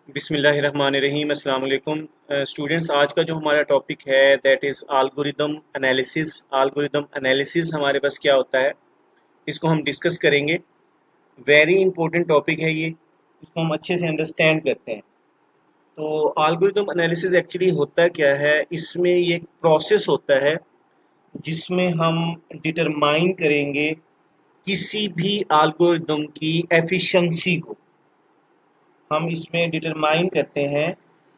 बिस्मिल्लाहिर्रहमानिर्रहीम अस्सलाम वालेकुम स्टूडेंट्स। आज का जो हमारा टॉपिक है that is algorithm analysis. Algorithm analysis हमारे पास क्या होता है, इसको हम डिस्कस करेंगे। वेरी इंपॉर्टेंट टॉपिक है ये, इसको हम अच्छे से अंडरस्टैंड करते हैं। तो एल्गोरिदम एनालिसिस एक्चुअली होता क्या है, इसमें ये एक प्रोसेस होता है जिसमें हम डिटरमाइन करेंगे किसी भी एल्गोरिदम की एफिशिएंसी को। हम इसमें डिटरमाइन करते हैं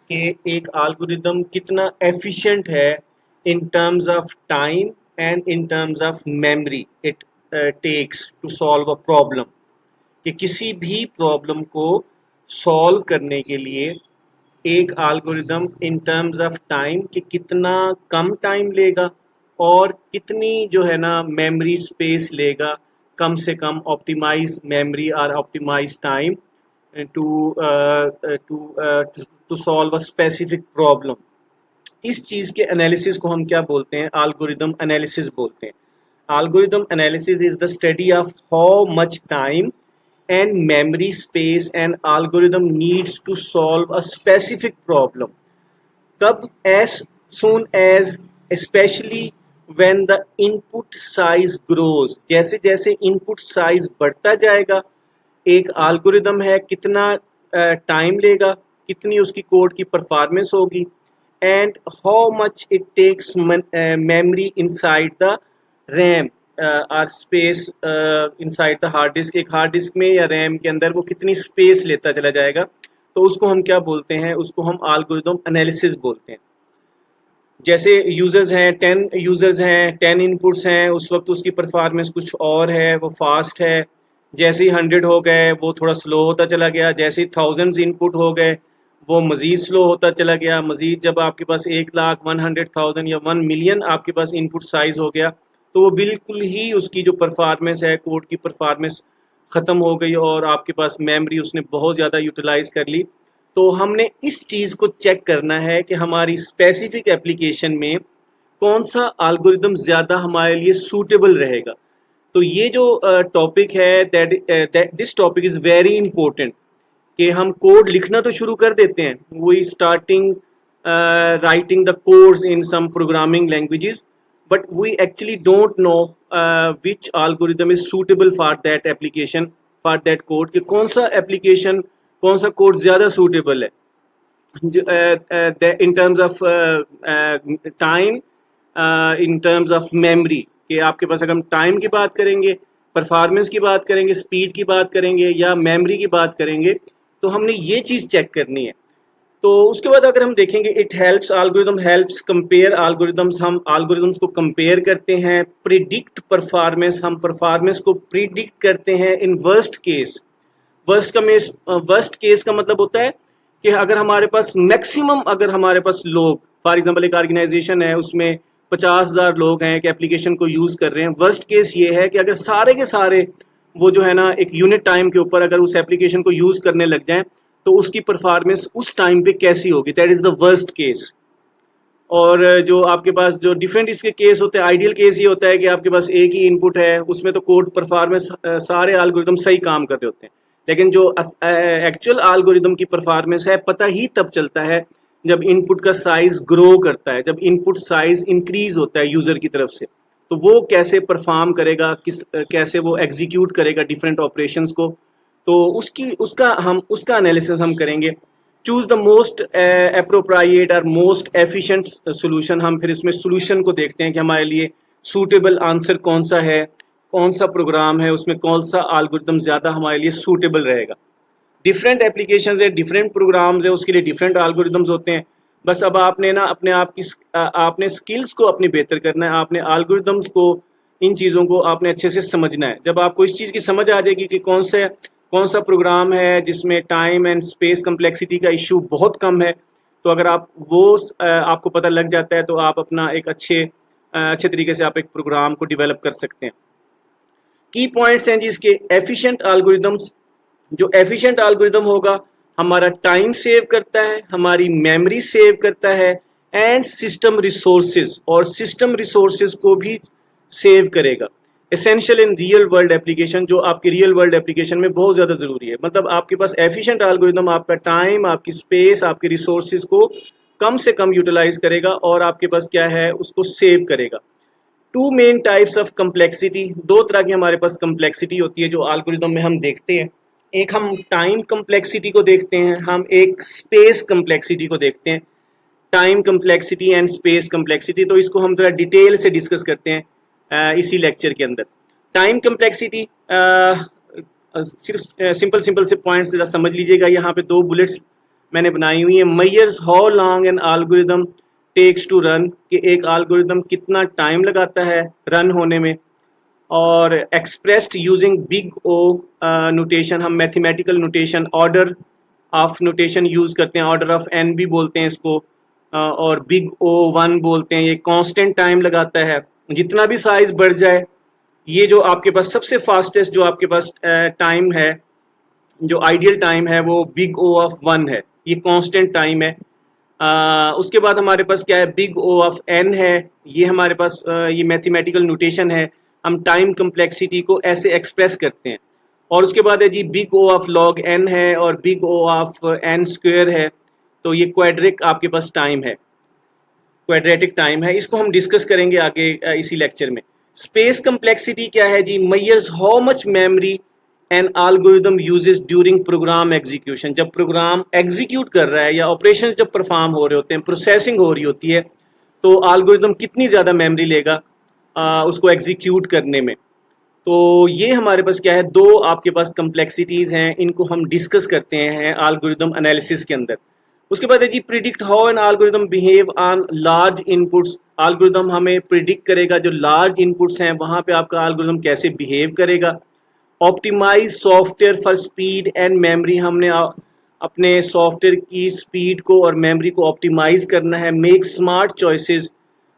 कि एक एल्गोरिदम कितना एफिशिएंट है in terms of time and in terms of memory it takes to solve a problem. कि किसी भी प्रॉब्लम को सॉल्व करने के लिए एक algorithm in terms of time कि कितना कम टाइम लेगा और कितनी जो है ना मेमोरी स्पेस लेगा, कम से कम ऑप्टिमाइज मेमोरी और optimize time to to solve a specific problem. इस चीज़ के एनालिसिस को हम क्या बोलते हैं, एल्गोरिदम एनालिसिस बोलते हैं। Algorithm analysis is the study of how much time and memory space an algorithm needs to solve a specific problem. कब? As soon as, especially when the input size grows। जैसे जैसे input size बढ़ता जाएगा, एक algorithm है कितना time लेगा, कितनी उसकी कोड की परफॉर्मेंस होगी, and how much it takes memory inside the RAM और space inside the hard disk. एक हार्ड डिस्क में या रैम के अंदर वो कितनी स्पेस लेता चला जाएगा, तो उसको हम क्या बोलते हैं, उसको हम एल्गोरिदम एनालिसिस बोलते हैं। जैसे यूजर्स हैं 10 यूजर्स हैं, 10 इनपुट्स हैं, उस वक्त उसकी परफॉर्मेंस कुछ और है, वो फास्ट है। जैसे ही 100 हो गए वो थोड़ा स्लो होता चला गया, जैसे ही थाउजेंड्स इनपुट हो गए वो मज़ीद स्लो होता चला गया। मज़ीद जब आपके पास 1,00,000 100,000 या 1 मिलियन आपके पास इनपुट साइज़ हो गया, तो वो बिल्कुल ही उसकी जो परफॉर्मेंस है, कोड की परफॉर्मेंस ख़त्म हो गई और आपके पास मेमोरी उसने बहुत ज़्यादा यूटिलाइज़ कर ली। तो हमने इस चीज़ को चेक करना है कि हमारी स्पेसिफिक एप्लीकेशन में कौन सा एल्गोरिदम ज़्यादा हमारे लिए सूटेबल रहेगा। तो ये जो टॉपिक है that this topic is very important. कि हम कोड लिखना तो शुरू कर देते हैं, we starting writing the codes in some programming languages, but we actually don't know which algorithm is suitable for that application, for that code, कि कौन सा एप्लीकेशन, कौन सा कोड ज़्यादा सूटेबल है in terms of time, in terms of memory. कि आपके पास अगर हम टाइम की बात करेंगे, परफॉर्मेंस की बात करेंगे, स्पीड की बात करेंगे या मेमोरी की बात करेंगे, तो हमने ये चीज़ चेक करनी है। तो उसके बाद अगर हम देखेंगे it helps, algorithm helps compare algorithms. हम एल्गोरिदम्स को कंपेयर करते हैं। प्रिडिक्ट परफॉर्मेंस, हम परफॉर्मेंस को प्रिडिक्ट करते हैं in worst case. Worst case का मतलब होता है कि अगर हमारे पास मैक्सिमम, अगर हमारे पास लोग, फॉर एग्जांपल एक ऑर्गेनाइजेशन है उसमें 50,000 लोग हैं कि एप्लीकेशन को यूज़ कर रहे हैं। वर्स्ट केस ये है कि अगर सारे के सारे वो जो है ना एक यूनिट टाइम के ऊपर अगर उस एप्लीकेशन को यूज़ करने लग जाएं, तो उसकी परफॉर्मेंस उस टाइम पे कैसी होगी, that is the worst case. और जो आपके पास जो डिफरेंट इसके केस होते हैं, आइडियल केस ये होता है कि आपके पास एक ही इनपुट है, उसमें तो कोड परफॉर्मेंस सारे एल्गोरिदम सही काम कर रहे होते हैं। लेकिन जो एक्चुअल एल्गोरिदम की परफॉर्मेंस है पता ही तब चलता है जब इनपुट का साइज ग्रो करता है, जब इनपुट साइज इंक्रीज होता है यूज़र की तरफ से, तो वो कैसे परफॉर्म करेगा, कैसे वो एग्जीक्यूट करेगा डिफरेंट ऑपरेशंस को। तो उसका एनालिसिस हम करेंगे। चूज द मोस्ट अप्रोप्रिएट और मोस्ट एफिशिएंट सोल्यूशन। हम फिर इसमें सोल्यूशन को देखते हैं कि हमारे लिए सूटेबल आंसर कौन सा है, कौन सा प्रोग्राम है, उसमें कौन सा एल्गोरिदम ज़्यादा हमारे लिए सूटेबल रहेगा। डिफरेंट एप्लीकेशंस है, डिफरेंट प्रोग्राम्स है, उसके लिए डिफरेंट एल्गोरिदम्स होते हैं। बस अब आपने ना अपने आप की आपने स्किल्स को अपनी बेहतर करना है, आपने एल्गोरिदम्स को, इन चीज़ों को आपने अच्छे से समझना है। जब आपको इस चीज़ की समझ आ जाएगी कि कौन सा प्रोग्राम है जिसमें टाइम एंड स्पेस कम्प्लेक्सिटी का इशू बहुत कम है, तो अगर आप वो आपको पता लग जाता है तो आप अपना एक अच्छे तरीके से आप एक प्रोग्राम को डिवेलप कर सकते हैं। की पॉइंट्स हैं जी इसके। एफिशिएंट एल्गोरिदम्स, जो एफिशिएंट एल्गोरिदम होगा हमारा टाइम सेव करता है, हमारी मेमोरी सेव करता है एंड सिस्टम रिसोर्सेज, और सिस्टम रिसोर्सेज को भी सेव करेगा। Essential in real world application, जो आपकी रियल वर्ल्ड एप्लीकेशन में बहुत ज़्यादा ज़रूरी है। मतलब आपके पास एफिशिएंट एल्गोरिदम आपका टाइम, आपकी स्पेस, आपके रिसोर्सेज को कम से कम यूटिलाइज करेगा और आपके पास क्या है उसको सेव करेगा। Two main types of complexity, दो तरह की हमारे पास कम्प्लेक्सिटी होती है जो एल्गोरिदम में हम देखते हैं। एक हम टाइम कम्प्लेक्सिटी को देखते हैं, हम एक स्पेस कम्प्लेक्सिटी को देखते हैं। Time complexity and space complexity, तो इसको हम थोड़ा डिटेल से डिस्कस करते हैं इसी लेक्चर के अंदर। टाइम कम्प्लेक्सिटी सिर्फ सिंपल सिंपल से पॉइंट्स जरा समझ लीजिएगा। यहाँ पे दो बुलेट्स मैंने बनाई हुई है। Measures how long an algorithm takes to run, कि एक एल्गोरिदम कितना टाइम लगाता है रन होने में। और expressed using big O notation, हम mathematical notation, order of notation use करते हैं, ऑर्डर ऑफ एन भी बोलते हैं इसको, और बिग ओ वन बोलते हैं। ये कांस्टेंट टाइम लगाता है, जितना भी साइज बढ़ जाए। ये जो आपके पास सबसे फास्टेस्ट जो आपके पास टाइम है, जो आइडियल टाइम है, वो बिग ओ ऑफ वन है, ये कांस्टेंट टाइम है। उसके बाद हमारे पास क्या है, बिग ओ ऑफ एन है, ये हमारे पास ये मैथमेटिकल नोटेशन है। हम टाइम कम्प्लेक्सिटी को ऐसे एक्सप्रेस करते हैं। और उसके बाद है जी big O of log N है और big O of N square है। तो ये क्वाड्रिक आपके पास टाइम है, क्वाड्रेटिक टाइम है। इसको हम डिस्कस करेंगे आगे इसी लेक्चर में। स्पेस कम्प्लेक्सिटी क्या है जी, measures how much memory an algorithm uses during program execution. जब प्रोग्राम एग्जीक्यूट कर रहा है या ऑपरेशन जब परफॉर्म हो रहे होते हैं, प्रोसेसिंग हो रही होती है, तो एल्गोरिदम कितनी ज़्यादा मेमोरी लेगा उसको एग्जीक्यूट करने में। तो ये हमारे पास क्या है, दो आपके पास कम्प्लेक्सिटीज़ हैं, इनको हम डिस्कस करते हैं एल्गोरिदम एनालिसिस के अंदर। उसके बाद है जी predict how an algorithm behave on large inputs. Algorithm हमें प्रिडिक्ट करेगा जो लार्ज इनपुट्स हैं वहाँ पे आपका एल्गोरिदम कैसे बिहेव करेगा। Optimize software for speed and memory, हमने अपने सॉफ्टवेयर की स्पीड को और मेमोरी को ऑप्टिमाइज करना है। Make smart choices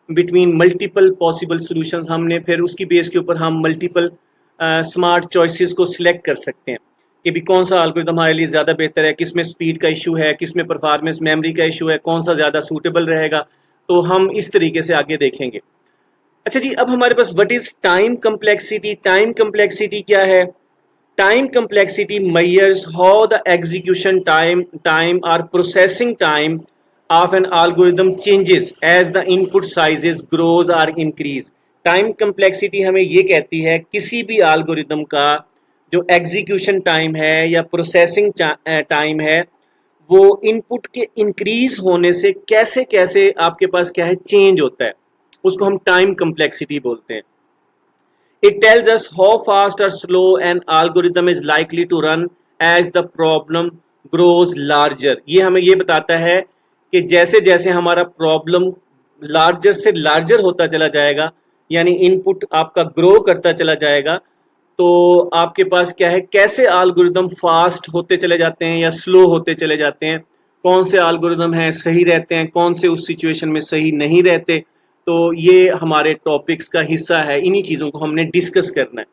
between multiple possible solutions, हमने फिर उसकी बेस के ऊपर हम मल्टीपल स्मार्ट चॉइसेस को सिलेक्ट कर सकते हैं कि भी कौन सा एल्गोरिदम हमारे लिए ज़्यादा बेहतर है, किस में स्पीड का इशू है, किस में परफॉर्मेंस मेमोरी का इशू है, कौन सा ज़्यादा सूटेबल रहेगा। तो हम इस तरीके से आगे देखेंगे। अच्छा जी, अब हमारे पास what is time complexity. Time complexity क्या है, time complexity measures how the execution time और processing time of an algorithm changes as the input sizes grows or increase। Time complexity हमें ये कहती है किसी भी एल्गोरिदम का जो एग्जीक्यूशन टाइम है या प्रोसेसिंग टाइम है, वो इनपुट के इंक्रीज होने से कैसे कैसे आपके पास क्या है चेंज होता है, उसको हम टाइम कम्प्लेक्सिटी बोलते हैं। It tells us how fast और slow an algorithm is likely to run as the problem grows larger. ये हमें ये बताता है कि जैसे जैसे हमारा प्रॉब्लम लार्जर से लार्जर होता चला जाएगा, यानी इनपुट आपका ग्रो करता चला जाएगा, तो आपके पास क्या है कैसे एल्गोरिदम फास्ट होते चले जाते हैं या स्लो होते चले जाते हैं, कौन से एल्गोरिदम हैं सही रहते हैं, कौन से उस सिचुएशन में सही नहीं रहते। तो ये हमारे टॉपिक्स का हिस्सा है, इन्हीं चीज़ों को हमने डिस्कस करना है।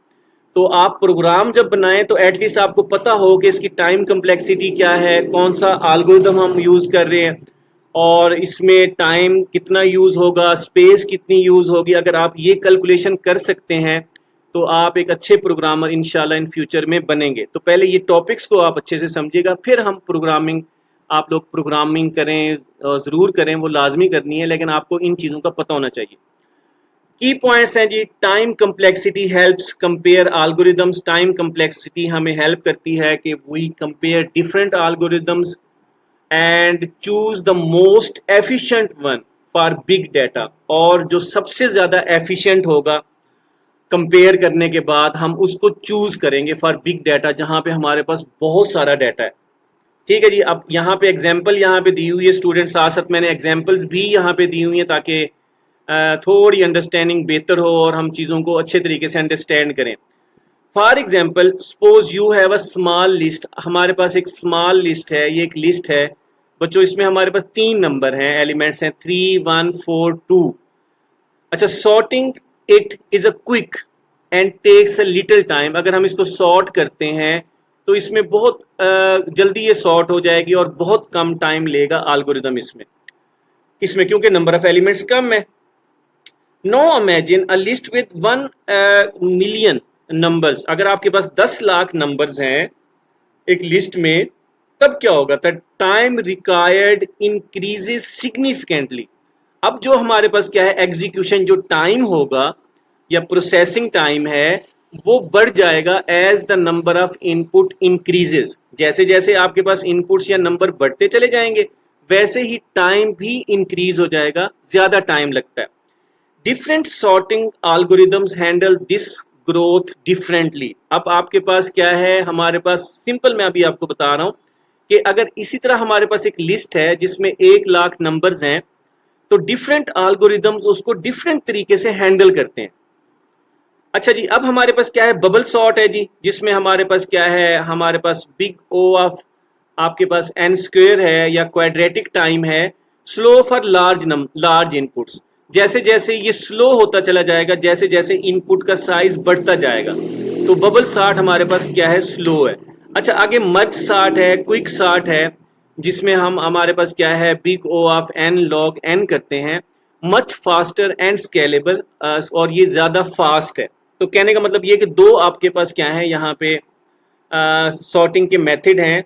तो आप प्रोग्राम जब बनाएं तो एटलीस्ट आपको पता हो कि इसकी टाइम कम्प्लेक्सिटी क्या है, कौन सा एल्गोरिदम हम यूज़ कर रहे हैं और इसमें टाइम कितना यूज़ होगा, स्पेस कितनी यूज़ होगी। अगर आप ये कैलकुलेशन कर सकते हैं तो आप एक अच्छे प्रोग्रामर इंशाल्लाह इन फ्यूचर में बनेंगे। तो पहले ये टॉपिक्स को आप अच्छे से समझिएगा, फिर हम प्रोग्रामिंग, आप लोग प्रोग्रामिंग करें ज़रूर करें, वो लाजमी करनी है, लेकिन आपको इन चीज़ों का पता होना चाहिए। की पॉइंट्स हैं जी, time complexity helps compare algorithms. Time complexity हमें हेल्प करती है कि we compare different algorithms and choose the most efficient one for big data. और जो सबसे ज़्यादा एफिशिएंट होगा कंपेयर करने के बाद हम उसको चूज करेंगे फॉर बिग डाटा, जहाँ पे हमारे पास बहुत सारा डाटा है। ठीक है जी, अब यहाँ पे एग्जाम्पल यहाँ पे दी हुई है स्टूडेंट्स, साथ साथ मैंने एग्जाम्पल्स भी यहाँ पे दी हुई हैं ताकि थोड़ी अंडरस्टैंडिंग बेहतर हो और हम चीज़ों को अच्छे तरीके से अंडरस्टैंड करें। For example, suppose you have a small list. हमारे पास एक स्मॉल लिस्ट है, ये एक लिस्ट है बच्चों, इसमें हमारे पास 3 नंबर हैं, एलिमेंट्स हैं 3, 1, 4, 2। अच्छा, sorting it is a quick and takes a little time. अगर हम इसको सॉर्ट करते हैं तो इसमें बहुत जल्दी ये सॉर्ट हो जाएगी और बहुत कम टाइम लेगा एल्गोरिदम इसमें क्योंकि नंबर ऑफ एलिमेंट्स कम है। No imagine a list with 1 million numbers, अगर आपके पास 10 लाख नंबर्स हैं एक लिस्ट में, तब क्या होगा? The time required increases significantly. अब जो हमारे पास क्या है, एग्जीक्यूशन जो टाइम होगा या प्रोसेसिंग टाइम है वो बढ़ जाएगा as the number of input increases. जैसे जैसे आपके पास इनपुट्स या नंबर बढ़ते चले जाएंगे वैसे ही टाइम भी इंक्रीज हो जाएगा, ज्यादा टाइम लगता है। Different sorting algorithms handle this growth differently. अब आपके पास क्या है, हमारे पास सिंपल मैं अभी आपको बता रहा हूं कि अगर इसी तरह हमारे पास एक लिस्ट है जिसमें 1 लाख नंबर्स हैं, तो डिफरेंट algorithms उसको डिफरेंट तरीके से हैंडल करते हैं। अच्छा जी, अब हमारे पास क्या है, बबल सॉर्ट है जी, जिसमें हमारे पास क्या है, हमारे पास बिग ओ ऑफ आपके पास एन स्क्वेयर है या क्वाड्रेटिक टाइम है, स्लो फॉर लार्ज इनपुट्स। जैसे जैसे ये स्लो होता चला जाएगा, जैसे जैसे इनपुट का साइज बढ़ता जाएगा, तो बबल सॉर्ट हमारे पास क्या है, स्लो है। अच्छा, आगे मर्ज सॉर्ट है, क्विक सॉर्ट है, जिसमें हम हमारे पास क्या है, big O of N log N करते हैं, मच फास्टर एंड स्केलेबल, और ये ज्यादा फास्ट है। तो कहने का मतलब ये कि दो आपके पास क्या है यहाँ पे सॉर्टिंग के मेथड हैं,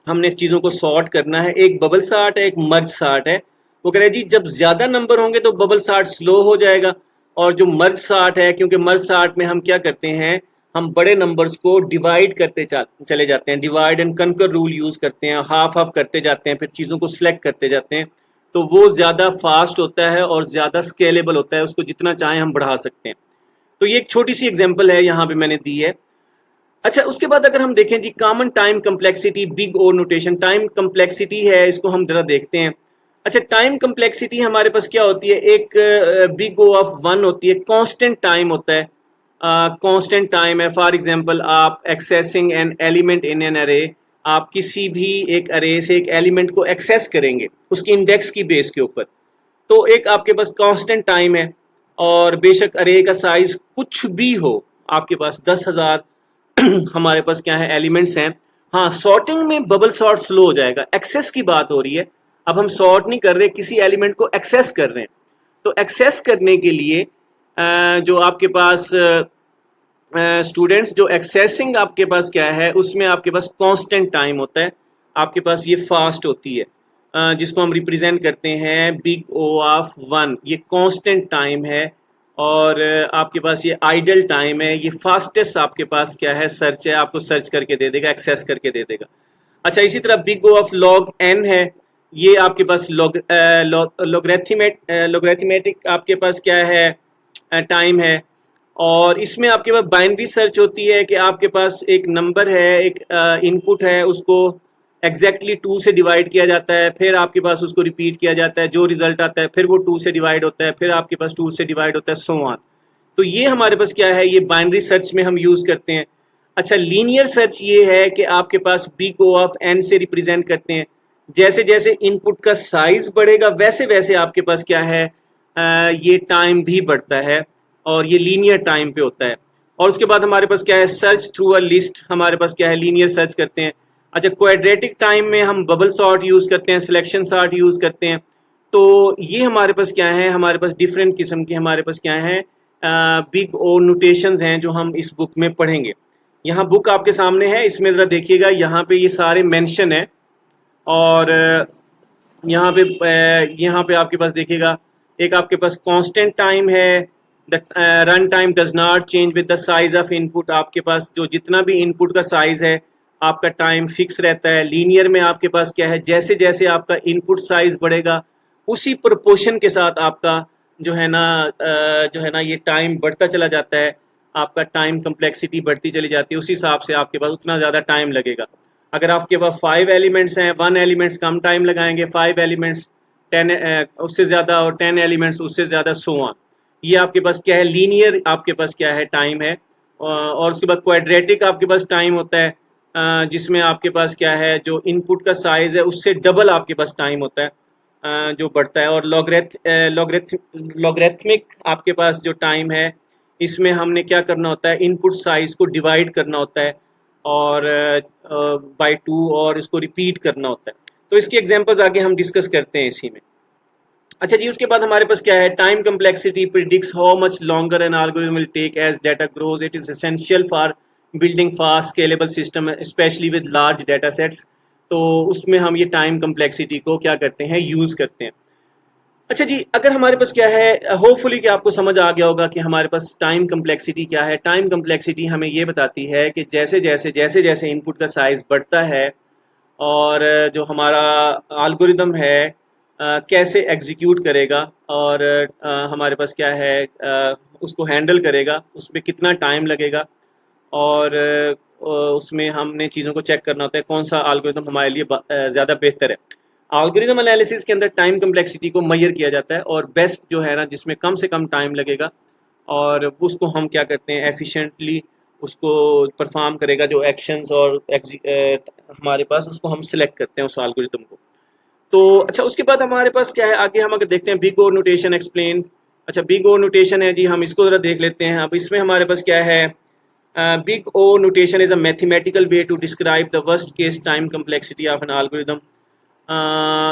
हमने चीज़ों को सॉर्ट करना है। एक बबल सॉर्ट है, एक मर्ज सॉर्ट है। वो कह रहे हैं जी जब ज़्यादा नंबर होंगे तो बबल सॉर्ट स्लो हो जाएगा, और जो मर्ज सॉर्ट है, क्योंकि मर्ज सॉर्ट में हम क्या करते हैं, हम बड़े नंबर्स को डिवाइड करते चले जाते हैं, divide and conquer rule use करते हैं, हाफ हाफ करते जाते हैं, फिर चीज़ों को सिलेक्ट करते जाते हैं, तो वो ज़्यादा फास्ट होता है और ज़्यादा स्केलेबल होता है, उसको जितना चाहें हम बढ़ा सकते हैं। तो ये एक छोटी सी एग्जांपल है यहाँ पे मैंने दी है। अच्छा, उसके बाद अगर हम देखें जी common time complexity, big O notation, time complexity है, इसको हम जरा देखते हैं। अच्छा, टाइम कम्प्लेक्सिटी हमारे पास क्या होती है, एक बिग ओ ऑफ 1 होती है, कांस्टेंट टाइम होता है, कांस्टेंट टाइम है। फॉर एग्जांपल, आप accessing an element in an अरे, आप किसी भी एक अरे से एक एलिमेंट को एक्सेस करेंगे उसके इंडेक्स की बेस के ऊपर, तो एक आपके पास कांस्टेंट टाइम है, और बेशक अरे का साइज कुछ भी हो, आपके पास 10,000 हमारे पास क्या है, एलिमेंट्स हैं। हाँ, सॉर्टिंग में बबल सॉर्ट स्लो हो जाएगा, एक्सेस की बात हो रही है। अब हम सॉर्ट नहीं कर रहे, किसी एलिमेंट को एक्सेस कर रहे हैं, तो एक्सेस करने के लिए जो आपके पास स्टूडेंट्स, जो एक्सेसिंग आपके पास क्या है, उसमें आपके पास कांस्टेंट टाइम होता है, आपके पास ये फास्ट होती है, जिसको हम रिप्रेजेंट करते हैं बिग ओ ऑफ 1, ये कांस्टेंट टाइम है। और आपके पास ये आइडल टाइम है, ये फास्टेस्ट आपके पास क्या है, सर्च है, आपको सर्च करके दे देगा, एक्सेस करके दे देगा। अच्छा, इसी तरह big O of log N है, ये आपके पास लोगरेथमेटिक आपके पास क्या है, टाइम है। और इसमें आपके पास बाइनरी सर्च होती है कि आपके पास एक नंबर है, एक इनपुट है, उसको एग्जैक्टली 2 से डिवाइड किया जाता है, फिर आपके पास उसको रिपीट किया जाता है, जो रिजल्ट आता है फिर वो 2 से डिवाइड होता है, फिर आपके पास 2 से डिवाइड होता है, सो ऑन। तो ये हमारे पास क्या है, ये बाइनरी सर्च में हम यूज़ करते हैं। अच्छा, लीनियर सर्च ये है कि आपके पास बिग ओ ऑफ एन से रिप्रेजेंट करते हैं, जैसे जैसे इनपुट का साइज बढ़ेगा वैसे वैसे आपके पास क्या है, ये टाइम भी बढ़ता है, और ये लीनियर टाइम पे होता है। और उसके बाद हमारे पास क्या है, सर्च थ्रू अ लिस्ट, हमारे पास क्या है, लीनियर सर्च करते हैं। अच्छा, क्वाड्रेटिक टाइम में हम बबल सॉर्ट यूज़ करते हैं, सिलेक्शन सॉर्ट यूज़ करते हैं। तो ये हमारे पास क्या है, हमारे पास डिफरेंट किस्म के हमारे पास क्या है, बिग ओ नोटेशंस हैं जो हम इस बुक में पढ़ेंगे। यहाँ बुक आपके सामने है, इसमें ज़रा देखिएगा, यहाँ पे ये सारे मेंशन है। और यहाँ पे आपके पास देखिएगा, एक आपके पास कांस्टेंट टाइम है, the run time does not change with the size of input, आपके पास जो जितना भी इनपुट का साइज है आपका टाइम फिक्स रहता है। लीनियर में आपके पास क्या है, जैसे जैसे आपका इनपुट साइज बढ़ेगा उसी प्रोपोर्शन के साथ आपका जो है ना ये टाइम बढ़ता चला जाता है, आपका टाइम कम्प्लेक्सिटी बढ़ती चली जाती है, उसी हिसाब से आपके पास उतना ज़्यादा टाइम लगेगा। अगर आपके पास 5 एलिमेंट्स हैं, 1 एलिमेंट्स कम टाइम लगाएंगे, 5 एलिमेंट्स 10 उससे ज़्यादा, और 10 एलिमेंट्स उससे ज़्यादा, सो ऑन। ये आपके पास क्या है, लीनियर आपके पास क्या है, टाइम है। और उसके बाद क्वाड्रेटिक आपके पास टाइम होता है, जिसमें आपके पास क्या है, जो इनपुट का साइज़ है उससे डबल आपके पास टाइम होता है, जो बढ़ता है। और लॉगरेथमिक आपके पास जो टाइम है, इसमें हमने क्या करना होता है, इनपुट साइज को डिवाइड करना होता है और बाय 2, और इसको रिपीट करना होता है। तो इसकी एग्जांपल्स आगे हम डिस्कस करते हैं इसी में। अच्छा जी, उसके बाद हमारे पास क्या है, time complexity predicts how much longer an algorithm will take as data grows. It is essential for building fast scalable system specially with large data sets. तो उसमें हम ये टाइम कम्प्लेक्सिटी को क्या करते हैं, यूज़ करते हैं। अच्छा जी, अगर हमारे पास क्या है, होपफुली कि आपको समझ आ गया होगा कि हमारे पास टाइम कम्प्लेक्सिटी क्या है। टाइम कम्प्लेक्सिटी हमें ये बताती है कि जैसे जैसे इनपुट का साइज़ बढ़ता है और जो हमारा एल्गोरिदम है कैसे एग्जीक्यूट करेगा और हमारे पास क्या है, उसको हैंडल करेगा, उसमें कितना टाइम लगेगा और उसमें हमने चीज़ों को चेक करना होता है कौन सा एल्गोरिदम हमारे लिए ज़्यादा बेहतर है। एल्गोरिदम एनालिसिस के अंदर टाइम कम्प्लेक्सिटी को मेजर किया जाता है और बेस्ट जो है ना, जिसमें कम से कम टाइम लगेगा और उसको हम क्या करते हैं, एफिशिएंटली उसको परफॉर्म करेगा जो एक्शंस और हमारे पास, उसको हम सिलेक्ट करते हैं उस एल्गोरिदम को। तो अच्छा, उसके बाद हमारे पास क्या है, आगे हम अगर देखते हैं बिग ओ नोटेशन एक्सप्लेन। अच्छा, बिग ओ नोटेशन है जी, हम इसको ज़रा देख लेते हैं। अब इसमें हमारे पास क्या है, big O notation is a mathematical way to describe the worst case time complexity of an algorithm.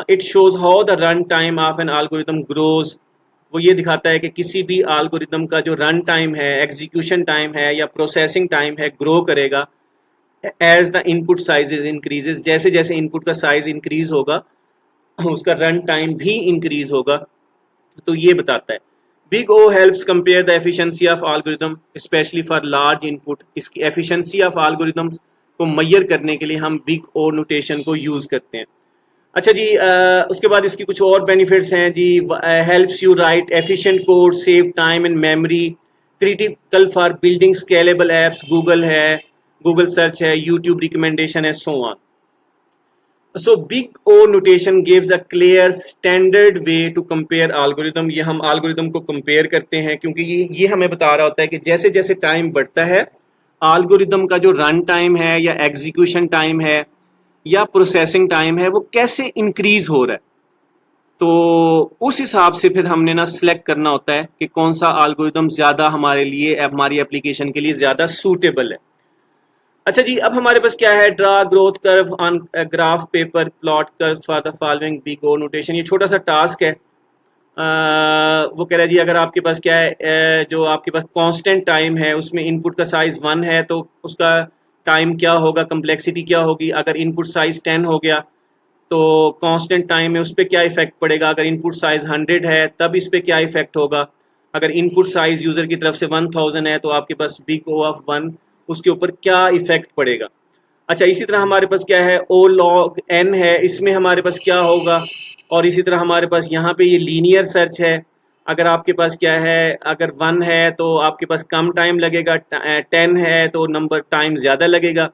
It shows how the run time of an algorithm grows. वो ये दिखाता है कि किसी भी एल्गोरिदम का जो रन टाइम है, एग्जीक्यूशन टाइम है या प्रोसेसिंग टाइम है, ग्रो करेगा as the input size increases. जैसे जैसे इनपुट का साइज इंक्रीज होगा उसका रन टाइम भी इंक्रीज होगा। तो ये बताता है। Big O helps compare the efficiency of algorithm specially for large input. इसकी एफिशिएंसी ऑफ एल्गोरिदम को मैयर करने के लिए हम बिग ओ नोटेशन को यूज़ करते हैं। अच्छा जी, उसके बाद इसकी कुछ और बेनिफिट्स हैं जी। Helps you write efficient code, save time and memory, critical for building scalable apps. Google है, गूगल सर्च है, यूट्यूब रिकमेंडेशन है, so on. So big O notation gives a clear standard way to compare algorithm. ये हम algorithm को compare करते हैं क्योंकि ये हमें बता रहा होता है कि जैसे जैसे टाइम बढ़ता है एल्गोरिदम का जो रन टाइम है या एग्जीक्यूशन टाइम है या प्रोसेसिंग टाइम है वो कैसे इंक्रीज हो रहा है। तो उस हिसाब से फिर हमने ना सिलेक्ट करना होता है कि कौन सा एल्गोरिदम ज़्यादा हमारे लिए, हमारी एप्लीकेशन के लिए ज़्यादा सूटेबल है। अच्छा जी, अब हमारे पास क्या है, draw growth curve on graph paper, plot curve for the following big O notation. ये छोटा सा टास्क है। वो कह रहा है जी, अगर आपके पास क्या है, जो आपके पास कांस्टेंट टाइम है उसमें इनपुट का साइज 1 है तो उसका टाइम क्या होगा, कम्प्लेक्सिटी क्या होगी। अगर इनपुट साइज 10 हो गया तो कांस्टेंट टाइम में उस पर क्या इफेक्ट पड़ेगा। अगर इनपुट साइज 100 है तब इस पर क्या इफेक्ट होगा। अगर इनपुट साइज यूज़र की तरफ से 1000 है तो आपके पास बिग ओ ऑफ 1 उसके ऊपर क्या इफेक्ट पड़ेगा। अच्छा, इसी तरह हमारे पास क्या है, ओ लॉग एन है, इसमें हमारे पास क्या होगा। और इसी तरह हमारे पास यहाँ पे ये लीनियर सर्च है। अगर आपके पास क्या है, अगर 1 है तो आपके पास कम टाइम लगेगा, 10 है तो नंबर टाइम ज़्यादा लगेगा।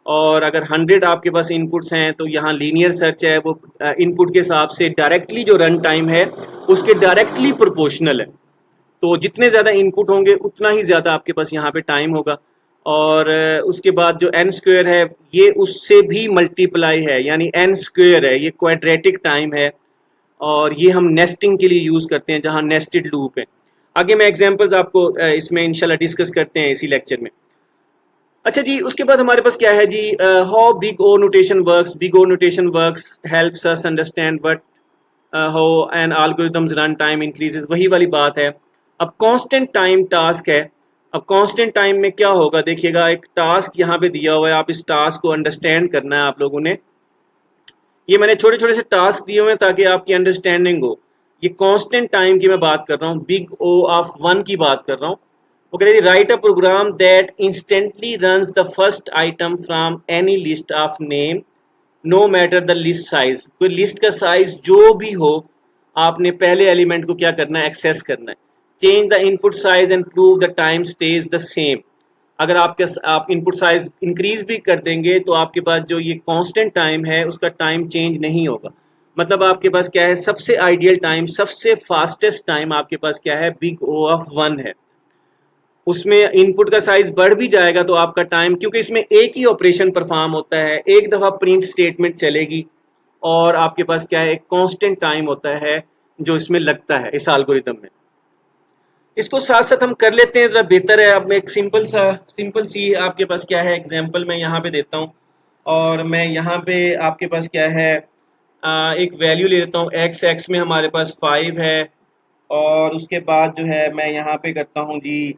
और अगर 100 आपके पास इनपुट्स हैं तो यहाँ लीनियर सर्च है, वो इनपुट के हिसाब से डायरेक्टली जो रन टाइम है उसके डायरेक्टली प्रोपोर्शनल है। तो जितने ज़्यादा इनपुट होंगे उतना ही ज़्यादा आपके पास यहाँ पे टाइम होगा। और उसके बाद जो एन स्क्वायर है ये उससे भी मल्टीप्लाई है, यानी एन स्क्वायर है, ये क्वाड्रेटिक टाइम है। और ये हम नेस्टिंग के लिए यूज़ करते हैं जहाँ नेस्टेड लूप है। आगे मैं एग्जांपल्स आपको इसमें इंशाल्लाह डिस्कस करते हैं इसी लेक्चर में। अच्छा जी, उसके बाद हमारे पास क्या है जी, how big O notation works. Big O notation works helps us understand what how an algorithms run time increases. वही वाली बात है। अब कांस्टेंट टाइम टास्क है। अब कांस्टेंट टाइम में क्या होगा, देखिएगा एक टास्क यहाँ पे दिया हुआ है, आप इस टास्क को अंडरस्टैंड करना है आप लोगों ने। ये मैंने छोटे छोटे से टास्क दिए हुए हैं ताकि आपकी अंडरस्टैंडिंग हो। ये कांस्टेंट टाइम की मैं बात कर रहा हूँ, बिग ओ ऑफ 1 की बात कर रहा हूँ। वो कह रही है write a program that instantly runs the first item from any list of name no matter the list size. कोई लिस्ट का साइज जो भी हो, आपने पहले एलिमेंट को क्या करना है, एक्सेस करना है। Change the input size and prove the time stage the same. अगर आप इनपुट साइज इंक्रीज भी कर देंगे तो आपके पास जो ये कांस्टेंट टाइम है उसका टाइम चेंज नहीं होगा। मतलब आपके पास क्या है, सबसे आइडियल टाइम, सबसे फास्टेस्ट टाइम आपके पास क्या है, बिग ओ ऑफ 1 है। उसमें इनपुट का साइज बढ़ भी जाएगा तो आपका टाइम, क्योंकि इसमें एक ही ऑपरेशन परफॉर्म होता है, एक दफ़ा प्रिंट स्टेटमेंट चलेगी और आपके पास क्या है, एक कांस्टेंट टाइम होता है जो इसमें लगता है इस एल्गोरिथम में। इसको साथ साथ हम कर लेते हैं, ज़रा बेहतर है। अब मैं एक सिंपल सी आपके पास क्या है एग्जांपल मैं यहाँ पे देता हूँ। और मैं यहाँ पे आपके पास क्या है, एक वैल्यू ले लेता हूँ एक्स में हमारे पास 5 है, और उसके बाद जो है मैं यहाँ पे करता हूँ जी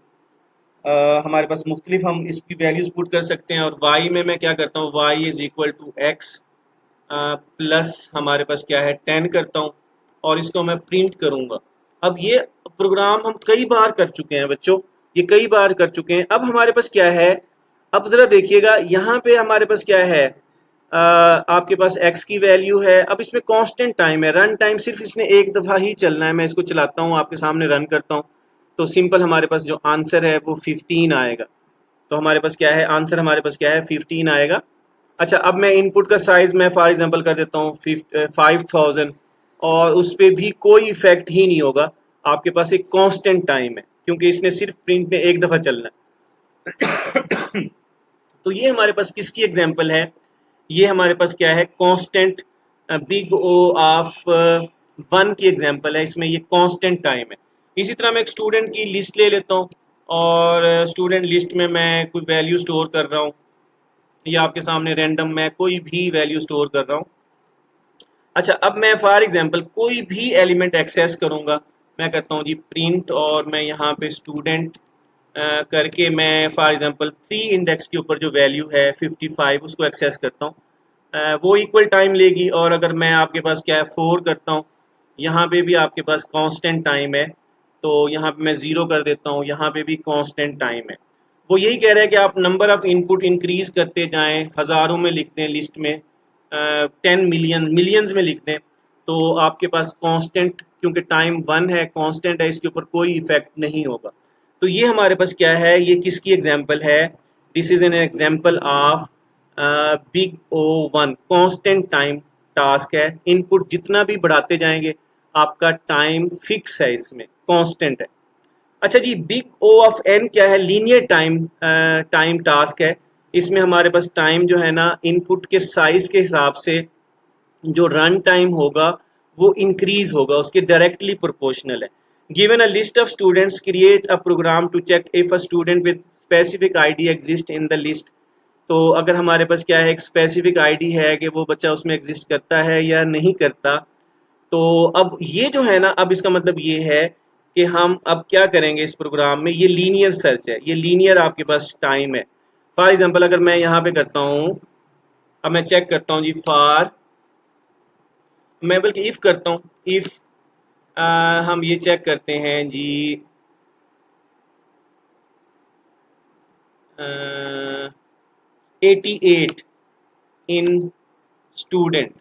हमारे पास मुख्तलिफ हम इसकी वैल्यूज पुट कर सकते हैं, और वाई में मैं क्या करता हूँ Y is equal to X plus हमारे पास क्या है 10 करता हूँ, और इसको मैं प्रिंट करूँगा। अब ये प्रोग्राम हम कई बार कर चुके हैं बच्चों, ये कई बार कर चुके हैं। अब हमारे पास क्या है, अब ज़रा देखिएगा यहाँ पे हमारे पास क्या है, आपके पास x की वैल्यू है। अब इसमें कांस्टेंट टाइम है, रन टाइम सिर्फ इसने एक दफ़ा ही चलना है। मैं इसको चलाता हूँ, आपके सामने रन करता हूँ, तो सिंपल हमारे पास जो आंसर है वो 15 आएगा। तो हमारे पास क्या है आंसर, हमारे पास क्या है 15 आएगा। अच्छा, अब मैं इनपुट का साइज़ मैं फॉर एग्जांपल कर देता हूँ 5000, और उस पर भी कोई इफेक्ट ही नहीं होगा। आपके पास एक कांस्टेंट टाइम है क्योंकि इसने सिर्फ प्रिंट में एक दफ़ा चलना है। तो ये हमारे पास किसकी एग्जांपल है, ये हमारे पास क्या है कांस्टेंट बिग ओ ऑफ 1 की एग्जांपल है। इसमें ये कांस्टेंट टाइम है। इसी तरह मैं एक स्टूडेंट की लिस्ट ले लेता हूँ, और स्टूडेंट लिस्ट में मैं कोई वैल्यू स्टोर कर रहा हूँ, या आपके सामने रैंडम मैं कोई भी वैल्यू स्टोर कर रहा हूँ। अच्छा, अब मैं फॉर एग्जांपल कोई भी एलिमेंट एक्सेस करूँगा। मैं करता हूँ जी प्रिंट, और मैं यहाँ पे स्टूडेंट करके मैं फॉर एग्जांपल 3 इंडेक्स के ऊपर जो वैल्यू है 55 उसको एक्सेस करता हूँ। वो इक्वल टाइम लेगी। और अगर मैं आपके पास क्या है 4 करता हूँ, यहाँ पे भी आपके पास कांस्टेंट टाइम है, तो यहाँ पे मैं 0 कर देता हूँ, यहाँ पे भी कांस्टेंट टाइम है। वो यही कह रहा है कि आप नंबर ऑफ़ इनपुट इंक्रीज़ करते जाएँ, हज़ारों में लिख दें लिस्ट में, 10 मिलियन मिलियंस में लिख दें, तो आपके पास कांस्टेंट, क्योंकि टाइम 1 है, कांस्टेंट है, इसके ऊपर कोई इफेक्ट नहीं होगा। तो ये हमारे पास क्या है, ये किसकी एग्जांपल है, this is an example of big O 1 constant time task है। इनपुट जितना भी बढ़ाते जाएंगे आपका टाइम फिक्स है, इसमें कांस्टेंट है। अच्छा जी, बिग ओ ऑफ एन क्या है, लीनियर टाइम टास्क है। इसमें हमारे पास टाइम जो है ना इनपुट के साइज के हिसाब से जो रन टाइम होगा वो इंक्रीज होगा, उसके डायरेक्टली प्रोपोर्शनल है। Given a list of students create a program to check if a student with specific ID exist in the list. तो अगर हमारे पास क्या है एक स्पेसिफिक आईडी है कि वो बच्चा उसमें एग्जिस्ट करता है या नहीं करता, तो अब ये जो है ना, अब इसका मतलब ये है कि हम अब क्या करेंगे इस प्रोग्राम में, ये लीनियर सर्च है, ये लीनियर आपके पास टाइम है। फॉर एग्जांपल अगर मैं यहाँ पे करता हूँ, अब मैं चेक करता हूँ जी फॉर, मैं बल्कि इफ़ करता हूँ, इफ़ हम ये चेक करते हैं जी 88 इन स्टूडेंट।